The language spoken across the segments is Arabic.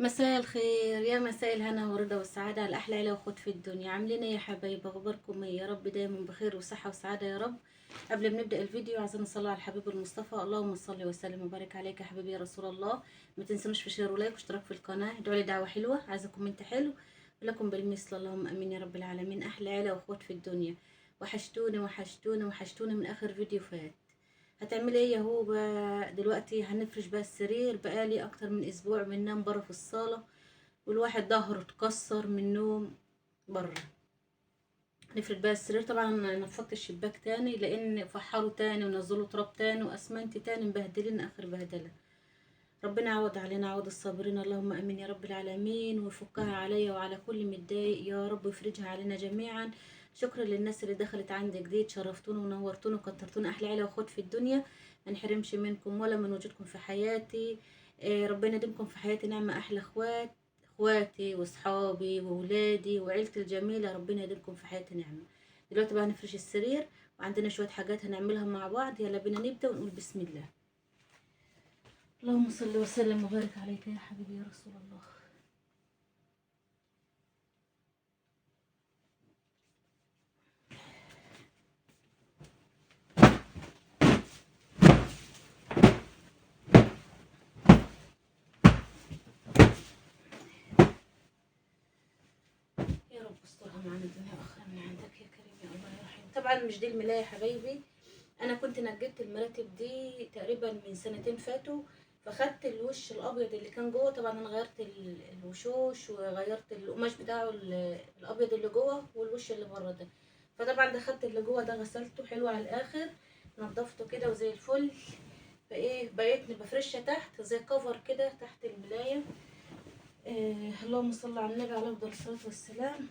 مساء الخير، يا مساء الهنا والرضا والسعادة على أحلى عيلة وأخوات في الدنيا. عاملين ايه يا حبايب؟ أخباركم ايه؟ يا رب دايما بخير وصحة وسعادة يا رب. قبل ما نبدأ الفيديو عايزين نصلي على الحبيب المصطفى. اللهم صل وسلم وبارك عليك يا حبيبي يا رسول الله. ما تنسونوش في شير ولايك واشتراك في القناة. ادعوا لي دعوة حلوة، عايزة كومنت حلو لكم بالمثل. اللهم امين يا رب العالمين. أحلى عيلة وأخوات في الدنيا، وحشتوني وحشتوني وحشتوني من آخر فيديو فات. هتعملي ايه يا هوبا؟ دلوقتي هنفرش بقى السرير. بقالي اكتر من اسبوع بننام بره في الصاله، والواحد ظهره اتكسر من النوم بره. نفرد بقى السرير. طبعا انا نفضت الشباك تاني لان فحروا تاني ونزلوا تراب تاني واسمنت تاني، مبهدلين اخر بهدله. ربنا يعوض علينا عوض الصابرين. اللهم امين يا رب العالمين، ويفكها عليا وعلى كل متضايق يا رب، ويفرجها علينا جميعا. شكرا للناس اللي دخلت عندي جديد، شرفتونا ونورتونا وكترتونا. احلى عيله واخوات في الدنيا، ما نحرمش منكم ولا من وجودكم في حياتي. ربنا يديمكم في حياتي نعمه. احلى اخوات، اخواتي واصحابي وولادي وعيلتي الجميله، ربنا يديمكم في حياتي نعمه. دلوقتي بقى هنفرش السرير وعندنا شويه حاجات هنعملها مع بعض. يلا بينا نبدا ونقول بسم الله. اللهم صل وسلم وبارك عليك يا حبيبي يا رسول الله. يا رب استرها معانا الدنيا واخره من عندك يا كريم يا الله يا رحيم. طبعا مش دي الملايه يا حبايبي، انا كنت نجدت المراتب دي تقريبا من سنتين فاتوا. فخدت الوش الابيض اللي كان جوه. طبعا انا غيرت الوشوش وغيرت القماش بتاعه الابيض اللي جوه والوش اللي بره ده. فطبعا ده خدت اللي جوه ده غسلته حلو على الاخر، نضفته كده وزي الفل. فايه بقيت بفرشها تحت زي كفر كده تحت الملايه. اللهم صل على النبي عليه افضل الصلاه والسلام.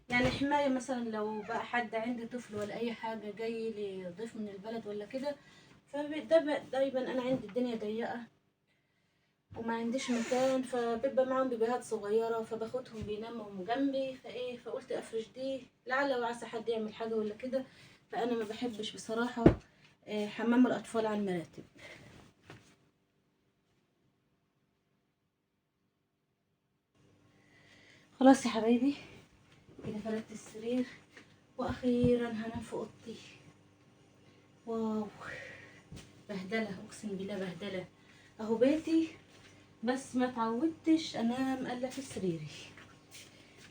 يعني حمايه مثلا لو بقى حد عندي طفل ولا اي حاجه جاي لي ضيف من البلد ولا كده. دايما انا عندي الدنيا ضيقه وما عنديش مكان، فبيبقى معاهم بيبيهات صغيره فباخدهم بيناموا جنبي. فايه فقلت افرش دي لعل وعسى حد يعمل حاجه ولا كده. فانا ما بحبش بصراحه حمام الاطفال على المراتب. خلاص يا حبايبي، كده فردت السرير واخيرا هنام في اوضتي. واو، بهدله اقسم بالله بهدله. اهو بيتي، بس ما تعودتش انام الا في سريري.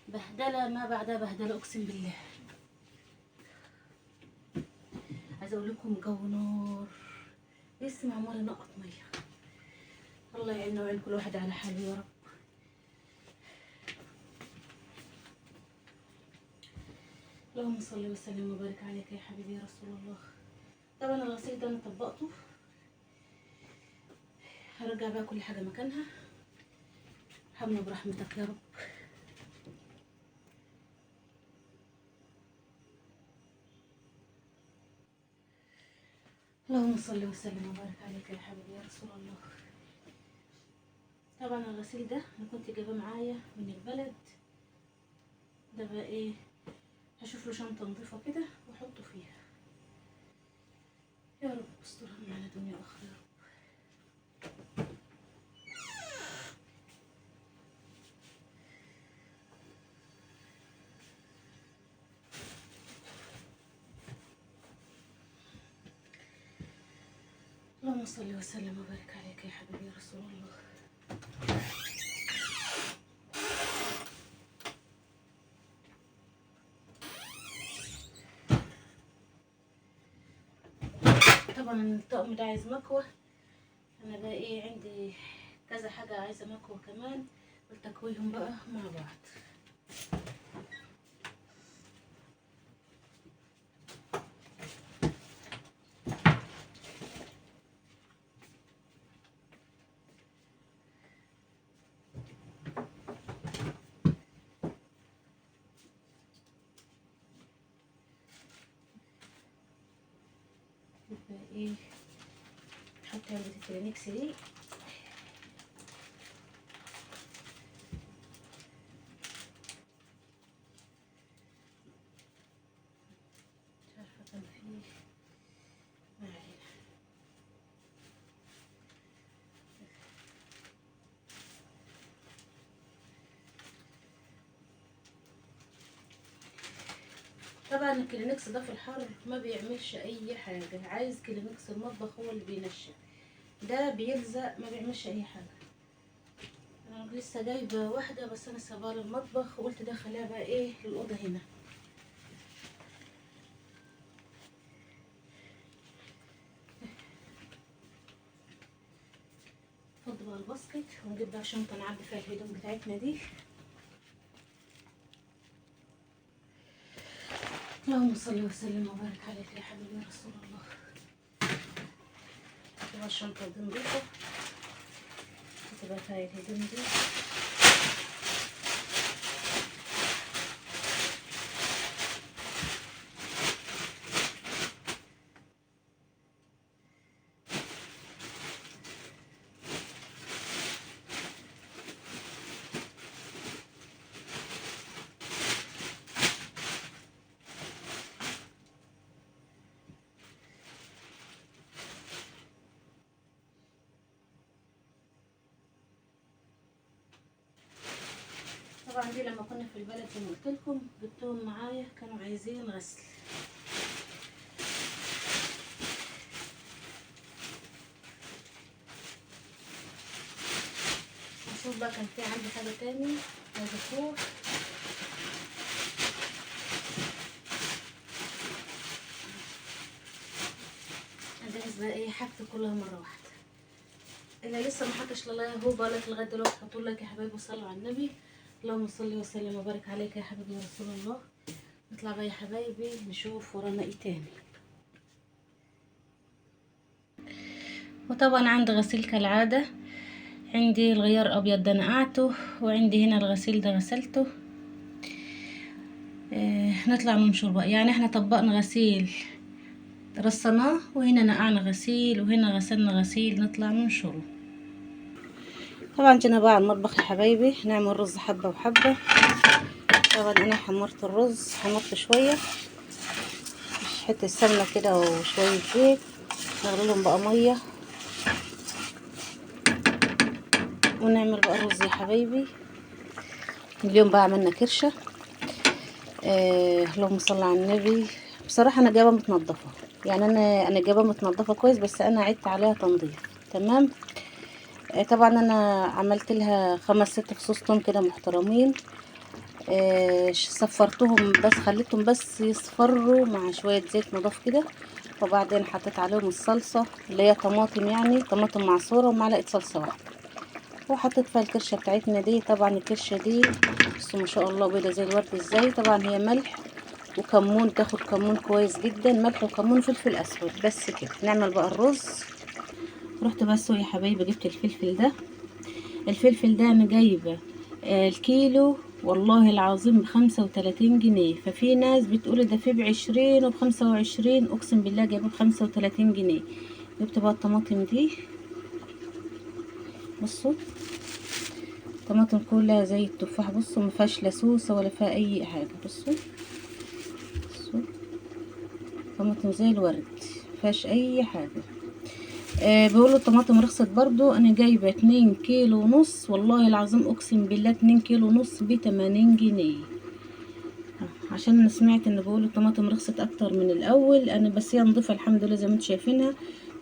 بهدله ما بعدها بهدله اقسم بالله. عايزه اقول لكم جو نار، لسه عمال ينقط ميه. الله يعيننا ويعين كل واحد على حاله يا رب. اللهم صل وسلم وبارك عليك يا حبيبي يا رسول الله. طبعا الغسيل ده انا طبقته، هرجع بقى كل حاجه مكانها. ارحمنا برحمتك يا رب. اللهم صل وسلم وبارك عليك يا حبيبي يا رسول الله. طبعا الغسيل ده انا كنت جايباه معايا من البلد. ده بقى ايه، هشوف له شنطه نضيفه كده واحطه فيها. يا رب استرها معنا دنيا واخره يا رب. اللهم صل وسلم وبارك عليك يا حبيبي يا رسول الله. طبعا الطقم ده عايز مكوه. انا بقى ايه عندي كذا حاجه عايزه مكوه كمان، قلت اكويهم بقى مع بعض. يبقى ايه، احط علبه الكلينكس دي. مش عارفه كان فيه، ما علينا. طبعا الكلينكس ده في الحر ما بيعملش اي حاجه، عايز كلينكس المطبخ هو اللي بينشف، ده بيلزق ما بيعملش اي حاجه. انا لسه جايبه واحده بس انا سايباها للمطبخ وقلت ده خليها بقى ايه للاوضه هنا. نفض بقى الباسكت ونجيب بقى شنطه نعبي فيها الهدوم بتاعتنا دي. اللهم صل وسلم وبارك عليك يا حبيبي يا رسول الله. تبقى الشنطه دي نضيفه وتبقى فيها الهدوم دي. طبعا دي لما كنا في البلد زي ما قلت لكم جبتهم معايا كانوا عايزين غسل. نشوف بقى كان في عندي حاجه تاني هذا اجهز بقى ايه حاجتي كلها مره واحده. اللي لسه ما حطش لايك هو بالك لغايه دلوقتي حطوا لك يا حبايبي وصلوا على النبي. اللهم صل وسلم وبارك عليك يا حبيبي يا رسول الله. نطلع بقى يا حبايبي نشوف ورانا ايه تاني. وطبعا عندي غسيل كالعاده، عندي الغيار ابيض ده نقعته، وعندي هنا الغسيل ده غسلته. نطلع ننشر بقى، يعني احنا طبقنا غسيل رصناه وهنا نقعنا غسيل وهنا غسلنا غسيل، نطلع ننشره. طبعا جينا بقى على المطبخ يا حبايبي نعمل رز حبه وحبه. طبعا انا حمرت الرز، حمرت شويه حته سمنه كده وشويه زيت، نغليلهم بقى ميه ونعمل بقى الرز يا حبايبي. اليوم بقى عملنا كرشه. اللهم صل على النبي. بصراحه انا جايبه متنضفه، يعني انا جايبه متنضفه كويس، بس انا عدت عليها تنظيف تمام. طبعا انا عملت لها 5-6 فصوص توم كده محترمين. صفرتهم بس خليتهم بس يصفروا مع شويه زيت نضاف كده، وبعدين حطيت عليهم الصلصه اللي هي طماطم، يعني طماطم معصوره ومعلقه صلصه واحده، وحطيت فيها الكرشه بتاعتنا دي. طبعا الكرشه دي بصوا ما شاء الله بيضه زي الورد ازاي. طبعا هي ملح وكمون، تاخد كمون كويس جدا، ملح وكمون وفلفل اسود بس كده. نعمل بقى الرز. رحت بس يا حبايبي جبت الفلفل ده. الفلفل ده انا جايبه الكيلو والله العظيم ب35 جنيه. ففي ناس بتقول ده فيه ب20 وب25، اقسم بالله جايبه ب35 جنيه. جبت بقى الطماطم دي، بصوا طماطم كلها زي التفاح، بصوا مفيهاش لا سوسه ولا فيها اي حاجه. بصوا طماطم زي الورد مفيهاش اي حاجه. بيقولوا الطماطم رخصت برضو. انا جايبه 2 كيلو ونص والله العظيم اقسم بالله 2 كيلو ونص ب80 جنيه. عشان انا سمعت ان بيقولوا الطماطم رخصت اكتر من الاول. انا بس هي نضيفه الحمد لله زي ما انتم شايفينها،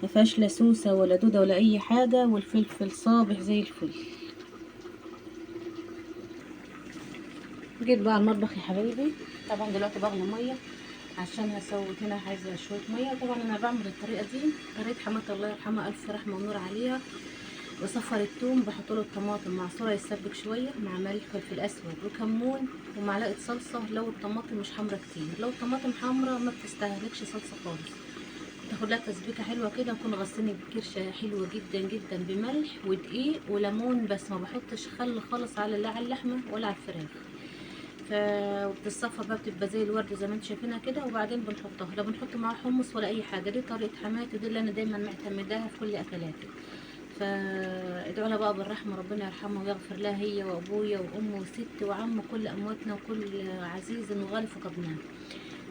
مفيهاش لا سوسه ولا دوده ولا اي حاجه، والفلفل صابح زي الفل. جيت بقى على المطبخ يا حبايبي. طبعا دلوقتي بغلي ميه عشان هسوي هنا، عايزه شويه ميه. طبعا انا بعمل الطريقه دي طريقه حماتي الله يرحمها الف رحمه ونور عليها. بصفر الثوم، بحط له الطماطم معصوره يتسبك شويه مع ملح وفلفل اسود وكمون ومعلقه صلصه لو الطماطم مش حمرا كتير. لو الطماطم حمرا ما بتستهلكش صلصه خالص، تاخد لها تسبيكه حلوه كده. نكون غسلين الكرشه حلوه جدا جدا بملح ودقيق وليمون بس، ما بحطش خل خالص على لا على اللحمه ولا على الفراخ. وبتصفى بقى بتبقى زي الورد زي ما انتم شايفينها كده. وبعدين بنحطها، لا بنحط معاها حمص ولا اي حاجه. دي طريقه حماتي، دي اللي انا دايما معتمداها في كل اكلاتي. فادعوا لها بقى بالرحمه، ربنا يرحمها ويغفر لها هي وابويا وامي وستي وعم كل امواتنا وكل عزيز وغالي فقدناه.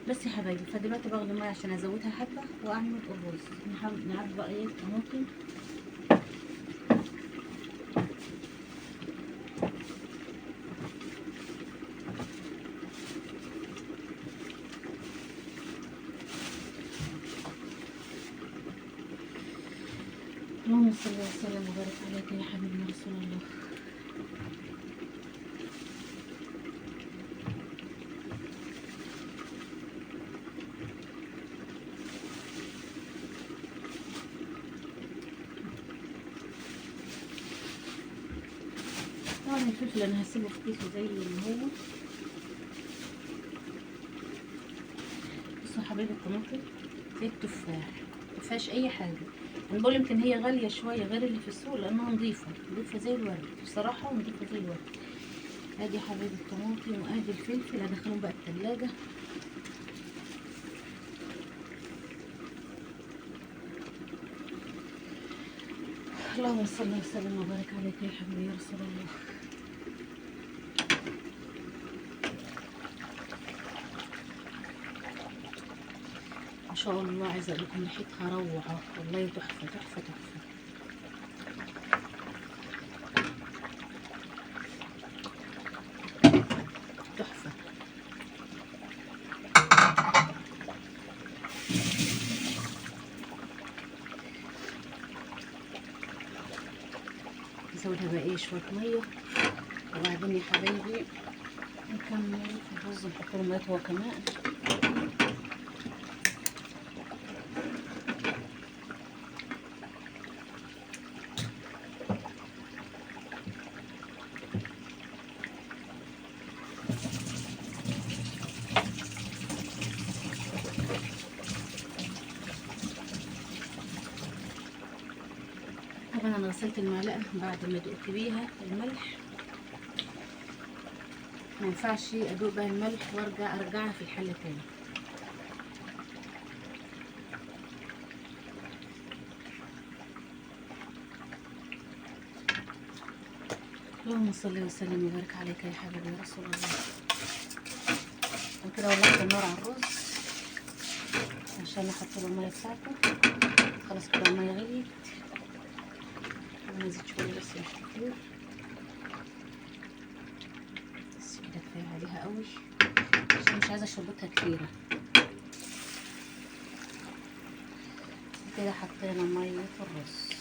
بس يا حبايبي فدلوقتي بغلي ميه عشان ازودها حبه واعمل الرز. نعبي بقى ايه الطماطم. اللهم صل وسلم وبارك عليك يا حبيبي رسول الله. طبعا الفلفل انا هسيبه في كيسه زي ما هو. بصوا يا حبايبي الطماطم زي التفاح، مفيهاش اي حاجه. انا بقول يمكن هي غاليه شويه غير اللي في السوق لانها نظيفه زي الورد بصراحه، نظيفه زي الورد. ادي يا حبايبي الطماطم وادي الفلفل، هدخلهم بقى التلاجة. اللهم صل وسلم وبارك عليك يا حبيبي يا رسول الله. ما شاء الله، عايزه اقول لكم ريحتها روعه والله، تحفه تحفه تحفه. تحفه. نزودها بقى ايه شويه ميه، وبعدين يا حبايبي نكمل في الرز، نحط له ميه هو كمان. طبعا انا غسلت المعلقه بعد ما دقت بيها الملح، ما ينفعش ادوق بقى الملح ارجعها في الحله تاني. اللهم صل وسلم وبارك عليك يا حبيبي يا رسول الله. وكده ولعت النار على الرز عشان احط له الميه بتاعته. خلاص كده الميه غليت، ونزيد شويه بس مش كتير، بس كده كفايه عليها قوي عشان مش عايزه شربتها كتيره. كده حطينا ميه في الرز.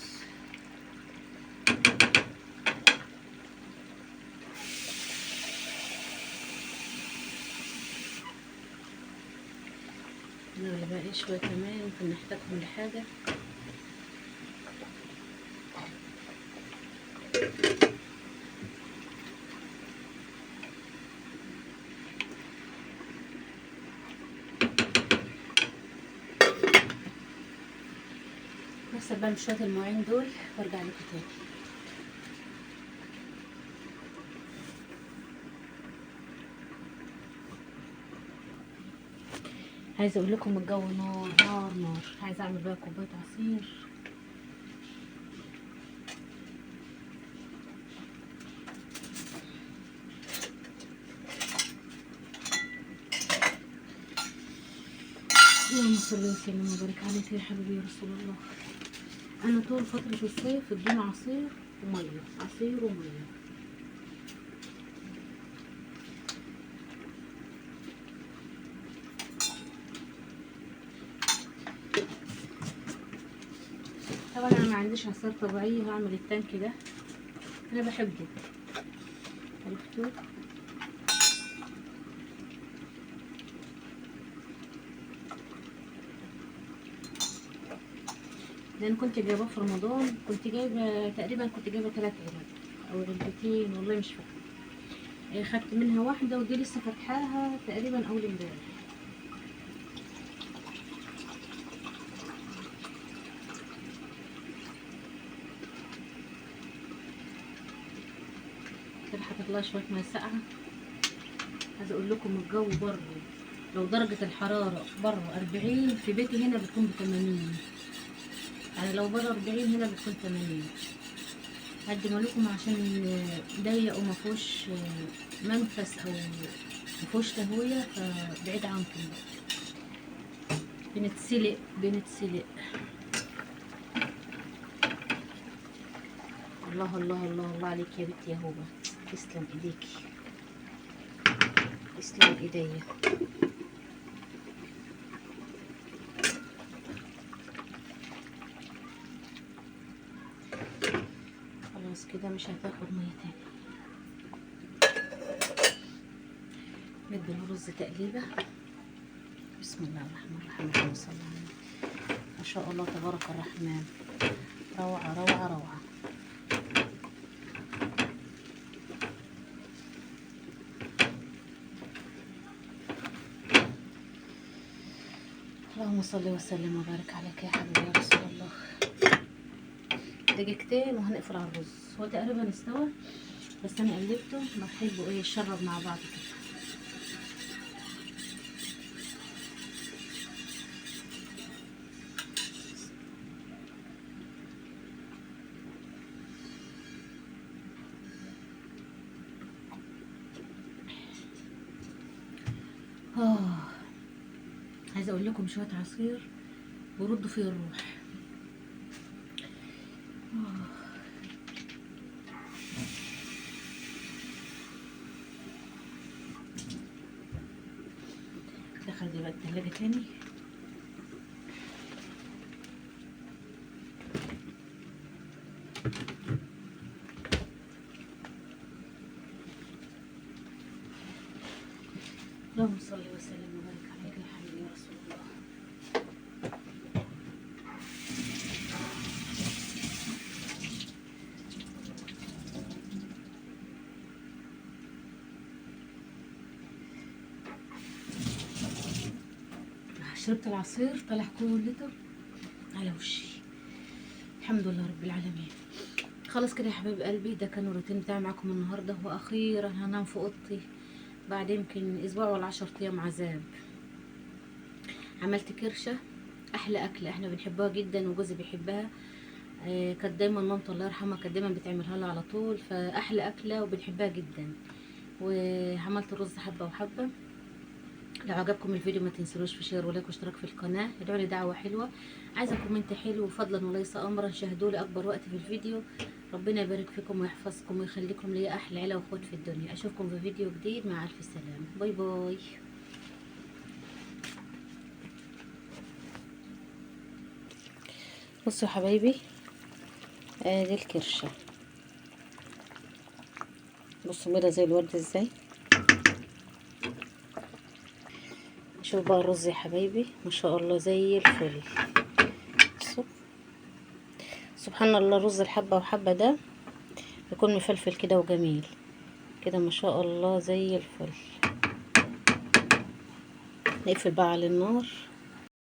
نغلي بقى ايه شويه كمان، ممكن نحتاجهم لحاجه. نغسل بقى بشويه المواعين دول وارجع لكم تاني. عايزه اقول لكم الجو نار نار نار، عايزه اعمل بقى كوبايه عصير. اللهم صل وسلم وبارك عليك يا حبيبي يا رسول الله. انا طول فتره الصيف ادوني عصير وميه، عصير وميه. طبعا انا ما عنديش عصير طبيعي، هعمل التانك ده، انا بحبه. عرفتوا؟ لان كنت جايباه في رمضان، كنت جايبه تقريبا 3 علب او علبتين والله مش فاكره. خدت منها واحده ودي لسه فاتحاها تقريبا اول امبارح. كده حطيت لها شويه ميه ساقعه. عايزه اقول لكم الجو بره، لو درجه الحراره بره 40 في بيتي هنا بتكون ب80، يعني لو بره 40 هنا بتكون 80. هقدمها لكم عشان ضيق وما فيهوش منفس او ما فيهوش تهويه، فبعيد عنكم بنتسلق. الله الله الله الله عليك يا بنتي يا هوبه، تسلم ايديكي، تسلم ايديا. كده مش هتاخد ميه تاني. ندي الرز تقليبه. بسم الله الرحمن الرحيم. اللهم صل على النبي. ما شاء الله تبارك الرحمن. روعه روعه روعه. اللهم صل وسلم وبارك عليك يا حبيبي يا رسول الله. دقيقتين وهنقفل على الرز. هو تقريبا استوى بس انا قلبته ما بحبه ايه يشرب مع بعض كده. عايزه اقول لكم شويه عصير وردوا فيه الروح. دخل دي بقى التلاجة تاني. اللهم صل وسلم وبارك عليك يا حبيبي يا رسول الله. شربت العصير طلع كلته على وشي. الحمد لله رب العالمين. خلاص كده يا حبايب قلبي، ده كان الروتين بتاعي معاكم النهارده، واخيرا هنام في اوضتي بعد يمكن اسبوع ولا 10 ايام عذاب. عملت كرشه، احلى اكله احنا بنحبها جدا وجوزي بيحبها. كانت دايما مامته الله يرحمها كانت دايما بتعملها لها على طول، فاحلى اكله وبنحبها جدا. وعملت رز حبه وحبه. لو عجبكم الفيديو ما تنسلوش في شير ولايك واشتراك في القناه. ادعوا لي دعوه حلوه، عايزه كومنت حلو فضلا وليس امرا. شاهدوا لي اكبر وقت في الفيديو. ربنا يبارك فيكم ويحفظكم ويخليكم لي احلى عيله واخوات في الدنيا. اشوفكم في فيديو جديد، مع الف سلامه. باي باي. بصوا يا حبايبي، ادي الكرشه. بصوا بيضه زي الورد ازاي. شوف بقى الرز يا حبايبي ما شاء الله زي الفل. سبحان الله، رز الحبه وحبه ده يكون مفلفل كده وجميل كده ما شاء الله زي الفل. نقفل بقى على النار.